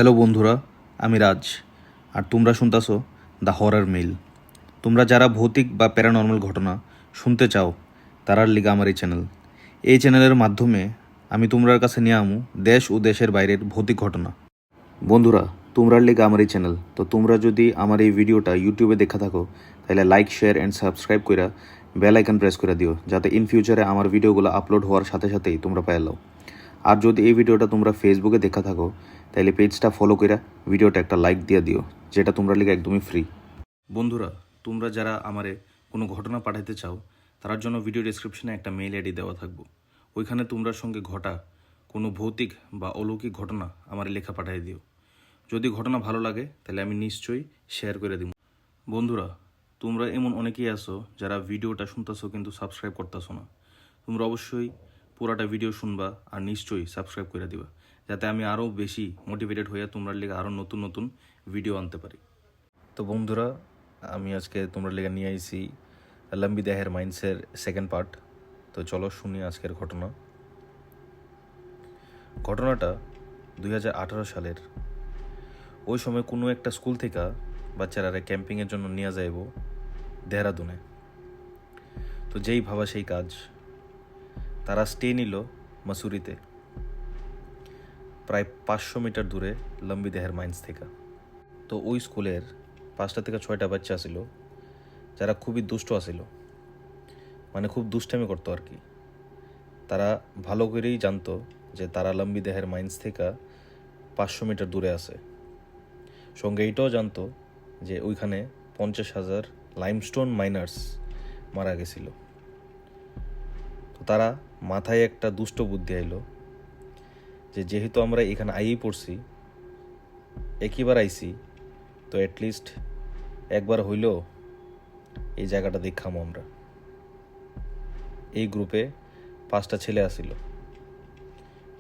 Hello বন্ধুরা, আমি রাজ আর তোমরা শুনতাছো দ্য হরর মেইল। তোমরা যারা ভৌতিক বা প্যারানর্মাল ঘটনা শুনতে চাও তারার লিগা আমার এই চ্যানেল। এই চ্যানেলের মাধ্যমে আমি তোমরার কাছে নিয়ে আমু দেশ ও দেশের বাইরের ভৌতিক ঘটনা। বন্ধুরা, তোমরার লিগা আমার এই চ্যানেল, তো তোমরা যদি আমার এই ভিডিওটা ইউটিউবে দেখা থাকো তাহলে লাইক, শেয়ার অ্যান্ড সাবস্ক্রাইব কইরা বেল আইকন প্রেস করে দিও, যাতে ইন ফিউচারে আমার ভিডিওগুলো আপলোড হওয়ার সাথে সাথেই তোমরা পেয়ে যাও। আর যদি এই ভিডিওটা তোমরা ফেসবুকে দেখা থাকো তাহলে পেজটা ফলো করে ভিডিওটা একটা লাইক দিয়ে দিও, যেটা তোমরা লিগে একদমই ফ্রি। বন্ধুরা, তোমরা যারা আমারে কোনো ঘটনা পাঠাইতে চাও তার জন্য ভিডিও ডেসক্রিপশনে একটা মেইল আইডি দেওয়া থাকবো। ওইখানে তোমরার সঙ্গে ঘটা কোনো ভৌতিক বা অলৌকিক ঘটনা আমার লেখা পাঠিয়ে দিও। যদি ঘটনা ভালো লাগে তাহলে আমি নিশ্চয়ই শেয়ার করে দিব। বন্ধুরা, তোমরা এমন অনেকেই আছো যারা ভিডিওটা শুনতেছো কিন্তু সাবস্ক্রাইব করতেছো না। তোমরা অবশ্যই পুরাটা ভিডিও শুনবা আর নিশ্চয়ই সাবস্ক্রাইব করে দিবা, যাতে আমি আরও বেশি মোটিভেটেড হয়ে তোমরা লেগে আরও নতুন নতুন ভিডিও আনতে পারি। তো বন্ধুরা, আমি আজকে তোমরা লেগে নিয়ে আইছি লম্বি দেহের মাইন্সের সেকেন্ড পার্ট। তো চলো শুনি আজকের ঘটনা। ঘটনাটা 2018 সালের। ওই সময় কোনো একটা স্কুল থেকে বাচ্চারা ক্যাম্পিংয়ের জন্য নিয়ে যাইব দেহরাদুনে। তো যেই ভাবা সেই কাজ, তারা স্টে নিল মাসুরিতে, প্রায় 500 মিটার দূরে লম্বি দেহের মাইন্স থেকে। তো ওই স্কুলের 5টা থেকে 6টা বাচ্চা ছিল যারা খুবই দুষ্ট আছিল, মানে খুব দুষ্টামি করতো আর কি। তারা ভালো করেই জানতো যে তারা লম্বি দেহের মাইন্স থেকে 500 মিটার দূরে আছে। সঙ্গে এইটাও জানতো যে ওইখানে 50,000 লাইমস্টোন মাইনার্স মারা গেছিল। তো তারা মাথায় একটা দুষ্ট বুদ্ধি আইলো যে যেহেতু আমরা এখানে আইই পড়ছি, একইবার আইছি, তো অ্যাটলিস্ট একবার হইলেও এই জায়গাটা দেখামো আমরা। এই গ্রুপে 5টা ছেলে আসিল,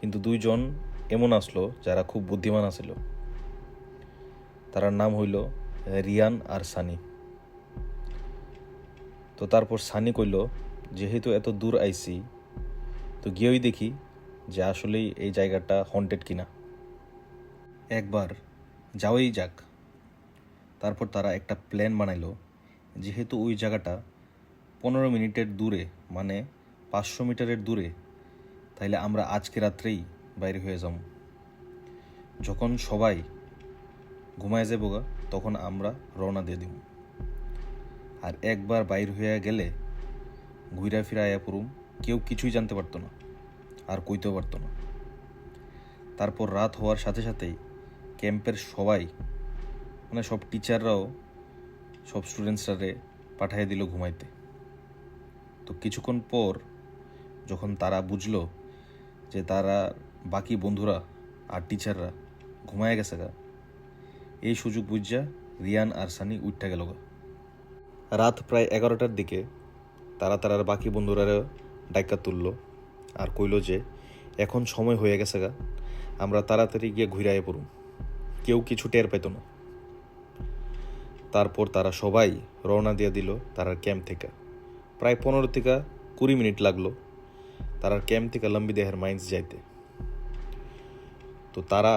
কিন্তু 2জন এমন আসলো যারা খুব বুদ্ধিমান আসিল। তার নাম হইল রিয়ান আর সানি। তো তারপর সানি কইল, যেহেতু এত দূর আইছি, তো গিয়েই দেখি যে আসলেই এই জায়গাটা হন্টেড কিনা, একবার যাওয়াই যাক। তারপর তারা একটা প্ল্যান বানাইলো, যেহেতু ওই জায়গাটা 15 মিনিটের দূরে, মানে 500 মিটারের দূরে, তাইলে আমরা আজকে রাত্রেই বাইরে হয়ে যাব। যখন সবাই ঘুমায় যাবো তখন আমরা রওনা দিয়ে দিব। আর একবার বাইর হয়ে গেলে ঘুরা ফিরা আয়া পড়ুম, কেউ কিছুই জানতে পারতো না আর কইতেও পারতো না। তারপর রাত হওয়ার সাথে সাথেই ক্যাম্পের সবাই, মানে সব টিচাররাও সব স্টুডেন্টসরারে পাঠিয়ে দিল ঘুমাইতে। তো কিছুক্ষণ পর যখন তারা বুঝলো যে তারা বাকি বন্ধুরা আর টিচাররা ঘুমায় গেছে গা, এই সুযোগ বুঝা রিয়ান আর সানি উঠতে গেল গা। রাত প্রায় 11টার দিকে তারার বাকি বন্ধুরা ডাইকা তুলল আর কইল যে এখন সময় হয়ে গেছে গা, আমরা তাড়াতাড়ি গিয়ে ঘুরাইয়ে পড়ুম, কেউ কিছু টের পেত না। তারপর তারা সবাই রওনা দিয়ে দিল তারার ক্যাম্প থেকে। প্রায় 15 থেকে 20 মিনিট লাগলো তারার ক্যাম্প থেকে লম্বি দেহের মাইন্স যাইতে। তো তারা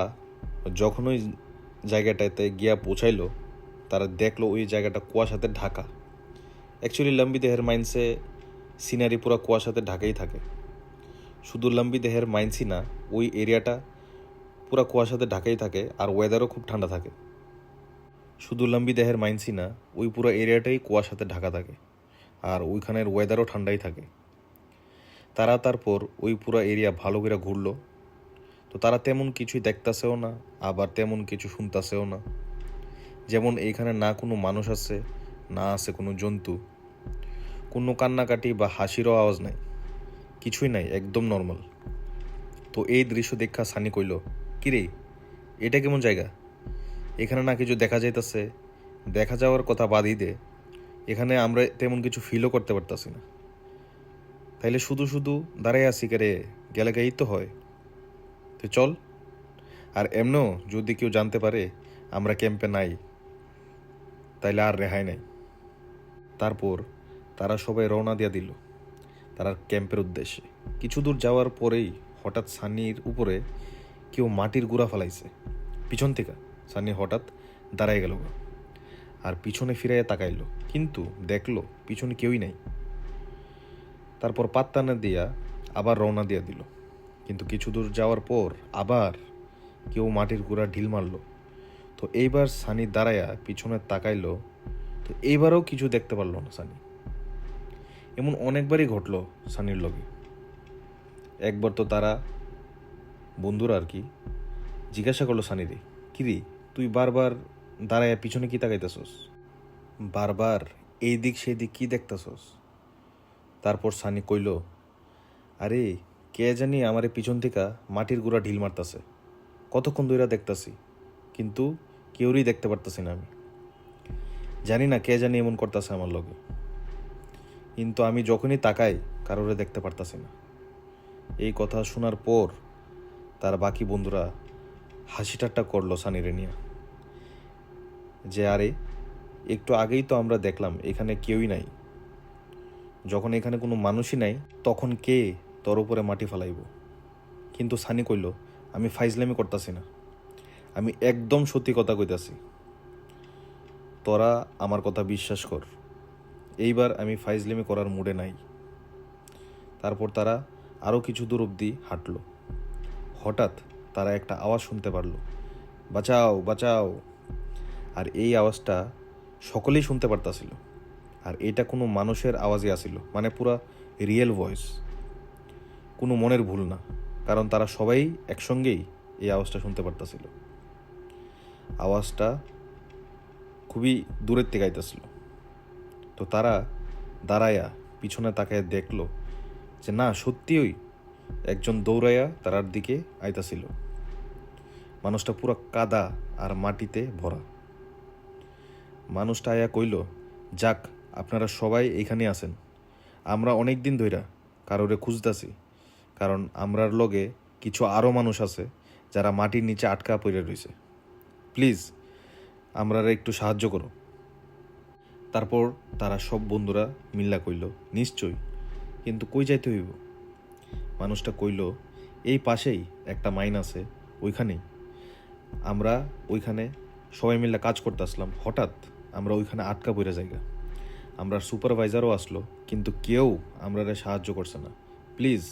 যখন ওই জায়গাটাতে গিয়া পৌঁছাইলো, তারা দেখলো ওই জায়গাটা কুয়াশাতে ঢাকা। অ্যাকচুয়ালি লম্বি দেহের মাইন্সে সিনারি পুরো কুয়াশাতে ঢাকাই থাকে। শুধু লম্বি দেহের মাইন্সই না, ওই এরিয়াটা পুরো কুয়াশাতে ঢাকাই থাকে আর ওয়েদারও খুব ঠান্ডা থাকে। শুধু লম্বি দেহের মাইন্সই না, ওই পুরো এরিয়াটাই কুয়াশাতে ঢাকা থাকে আর ওইখানের ওয়েদারও ঠান্ডাই থাকে। তারা তারপর ওই পুরো এরিয়া ভালো করে ঘুরলো। তো তারা তেমন কিছুই দেখতেছেও না, আবার তেমন কিছু শুনতেছেও না। যেমন এইখানে না কোনো মানুষ আছে, না আছে কোনো জন্তু, কোনো কান্নাকাটি বা হাসিরও আওয়াজ নাই, কিছুই নাই, একদম নর্মাল। তো এই দৃশ্য দেখা সানি কইল, কিরে এটা কেমন জায়গা? এখানে না কিছু দেখা যাইতেছে, দেখা যাওয়ার কথা বাদই দে, এখানে আমরা তেমন কিছু ফিলও করতে পারতাছি না, তাইলে শুধু শুধু দাঁড়াই আছি কে রে, গেলে গেই তো হয়। তো চল, আর এমনও যদি কেউ জানতে পারে আমরা ক্যাম্পে নাই তাইলে আর রেহাই নাই। তারপর তারা সবাই রওনা দিয়া দিল তারা ক্যাম্পের উদ্দেশ্যে। কিছু দূর যাওয়ার পরেই হঠাৎ সানির উপরে কেউ মাটির গুঁড়া ফেলাইছে পিছন থেকে সানি হঠাৎ দাঁড়ায় গেল আর পিছনে ফিরাইয়া তাকাইলো, কিন্তু দেখলো পিছনে কেউই নাই। তারপর পাত্তা না দিয়া আবার রওনা দিয়া দিল, কিন্তু কিছু দূর যাওয়ার পর আবার কেউ মাটির গুঁড়া ঢিল মারল। তো এইবার সানি দাঁড়ায়া পিছনে তাকাইলো, তো এইবারও কিছু দেখতে পারলো না সানি। এমন অনেকবারই ঘটলো সানির লগে। একবার তো তারা বন্ধুরা আর কি জিজ্ঞাসা করলো সানিরে, কিরে তুই বারবার দাঁড়ায় পিছনে কি তাকাইতেছস, বারবার এই দিক সেই দিক কি দেখতেছস? তারপর সানি কইল, আরে কে জানি আমারে পিছন থেকে মাটির গুঁড়া ঢিল মারতাছে, কতক্ষণ ধইরা দেখতাছি, কিন্তু কেউরই দেখতে পারতাছি না। আমি জানি না কে জানি এমন করতেছে আমার লগে, কিন্তু আমি যখনই তাকাই কারোরে দেখতে পারতাছি না। এই কথা শোনার পর তার বাকি বন্ধুরা হাসি ঠাট্টা করলো সানিরে নিয়ে, যে আরে একটু আগেই তো আমরা দেখলাম এখানে কেউই নাই, যখন এখানে কোনো মানুষই নাই তখন কে তোর উপরে মাটি ফেলাইব? কিন্তু সানি কইল, আমি ফাইজলামি করতাছি না, আমি একদম সত্যি কথা কইতাছি, তোরা আমার কথা বিশ্বাস কর, এইবার আমি ফাইজলামি করার মুডে নাই। তারপর তারা আরও কিছু দূর অবধি হাঁটল। হঠাৎ তারা একটা আওয়াজ শুনতে পারল, বাঁচাও বাঁচাও। আর এই আওয়াজটা সকলেই শুনতে পারতাছিল, আর এটা কোনো মানুষের আওয়াজই আসিল, মানে পুরা রিয়েল ভয়েস, কোনো মনের ভুল না, কারণ তারা সবাই একসঙ্গেই এই আওয়াজটা শুনতে পারতাছিল। আওয়াজটা খুবই দূরের থেকে আইতাছিল। তো তারা দাঁড়ায়া পিছনে তাকায় দেখলো যে না, সত্যিই একজন দৌড়াইয়া তারার দিকে আইতাছিল। মানুষটা পুরো কাদা আর মাটিতে ভরা। মানুষটা আয়া কইল, যাক আপনারা সবাই এইখানে আছেন, আমরা অনেক দিন ধইরা কারোরে খুঁজতাছি, কারণ আমরার লগে কিছু আরও মানুষ আছে যারা মাটির নিচে আটকা পড়ে রয়েছে, প্লিজ আমরারা একটু সাহায্য করো। তারপর তারা সব বন্ধুরা মিল্লা কইল, নিশ্চয়ই, কিন্তু কই যাইতে হইব? মানুষটা কইল, এই পাশেই একটা মাইন আছে, ওইখানেই। আমরা ওইখানে সবাই মিলে কাজ করতে আসলাম, হঠাৎ আমরা ওইখানে আটকা পড়ে যাইগা। আমরা সুপারভাইজারও আসলো, কিন্তু কেউ আমরারে সাহায্য করছে না, প্লিজ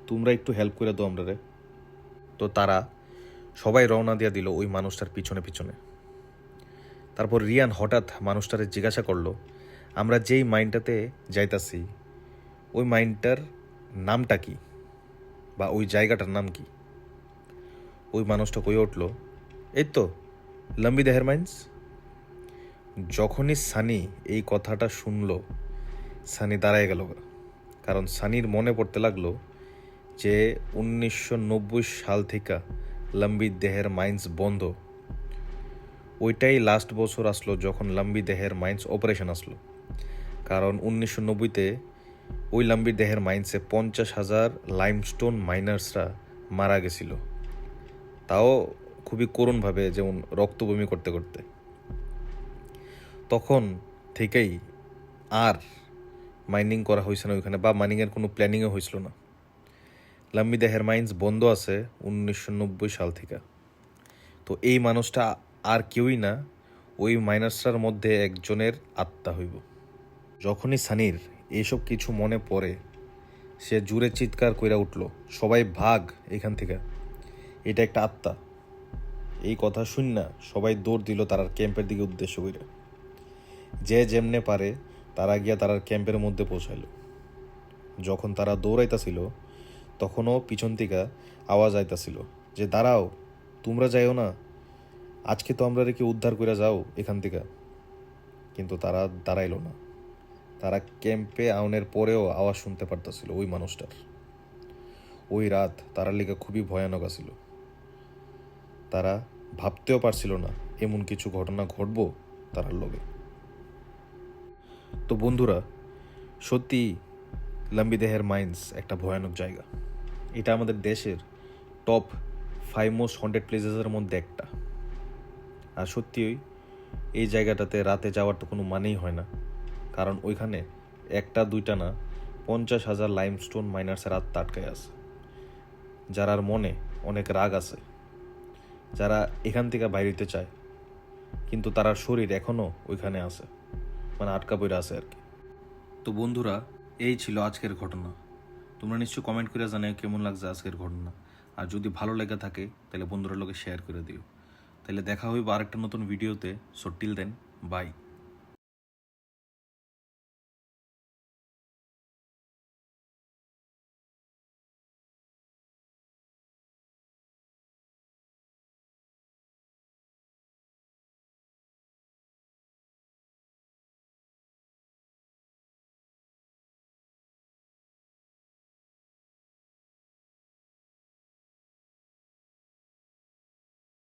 তোমরা একটু হেল্প করে দাও আমরারে। তো তারা সবাই রওনা দিয়া দিল ওই মানুষটার পিছনে পিছনে। তারপর রিয়ান হঠাৎ মানুষটারে জিজ্ঞাসা করলো, আমরা যেই মাইনটাতে যাইতাছি ওই মাইনটার নামটা কি, বা ওই জায়গাটার নাম কি? ওই মানুষটা কয়ে উঠল, এই তো লম্বি দেহের মাইন্স। যখনই সানি এই কথাটা শুনল, সানি দাঁড়ায় গেল, কারণ সানির মনে পড়তে লাগলো যে 1990 সাল থেকে লম্বি দেহের মাইন্স বন্ধ। ওইটাই লাস্ট বছর আসলো যখন লম্বি দেহের মাইন্স অপারেশন আসলো, কারণ 1990-তে ওই লম্বি দেহের মাইন্সে 50,000 লাইমস্টোন মাইনার্সরা মারা গেছিল, তাও খুবই করুণভাবে, যেমন রক্তবমি করতে করতে। তখন থেকেই আর মাইনিং করা হয়েছে না ওইখানে, বা মাইনিংয়ের কোনো প্ল্যানিংও হয়েছিল না। লম্বি দেহের মাইন্স বন্ধ আছে 1990 সাল থেকে। তো এই মানুষটা আর কেউই না, ওই মাইনার্সটার মধ্যে একজনের আত্মা হইব। যখনই সানির এইসব কিছু মনে পড়ে, সে জুড়ে চিৎকার কইরা উঠল, সবাই ভাগ এখান থেকে, এটা একটা আত্মা। এই কথা শুন না সবাই দৌড় দিল তারার ক্যাম্পের দিকে উদ্দেশ্য কইরা। যে যেমনে পারে তারা গিয়া তারার ক্যাম্পের মধ্যে পৌঁছাইল। যখন তারা দৌড়াইতাছিল তখনও পিছন থেকে আওয়াজ আইতাছিল যে দাঁড়াও, তোমরা যাইও না, আজকে তো আমরা রেখে উদ্ধার করে যাও এখান থেকে। কিন্তু তারা দাঁড়াইল না। তারা ক্যাম্পে আউনের পরেও আওয়াজ শুনতে পারতেছিল ওই মানুষটার। ওই রাত তারার লিগে খুবই ভয়ানক আছিল। তারা ভাবতেও পারছিল না এমন কিছু ঘটনা ঘটবো তারার লগে। তো বন্ধুরা, সত্যি লম্বি দেহের মাইন্স একটা ভয়ানক জায়গা। এটা আমাদের দেশের টপ 5 মোস্ট হন্টেড প্লেসেসের মধ্যে একটা। আর সত্যিই এই জায়গাটাতে রাতে যাওয়ার তো কোনো মানেই হয় না, কারণ ওইখানে একটা দুইটা না 50,000 লাইমস্টোন মাইনার্সের আত্মা আটকায় আছে, যারার মনে অনেক রাগ আছে, যারা এখান থেকে বাইরে হইতে চায়, কিন্তু তার শরীর এখনও ওইখানে আছে, মানে আটকা পড়ে আছে আর কি। তো বন্ধুরা, এই ছিল আজকের ঘটনা। তোমরা নিশ্চয়ই কমেন্ট করে জানাও কেমন লাগছে আজকের ঘটনা। আর যদি ভালো লেগে থাকে তাহলে বন্ধুরা লোকে শেয়ার করে দিও। তাহলে দেখা হইব আরেকটা নতুন ভিডিওতে। So till then, by.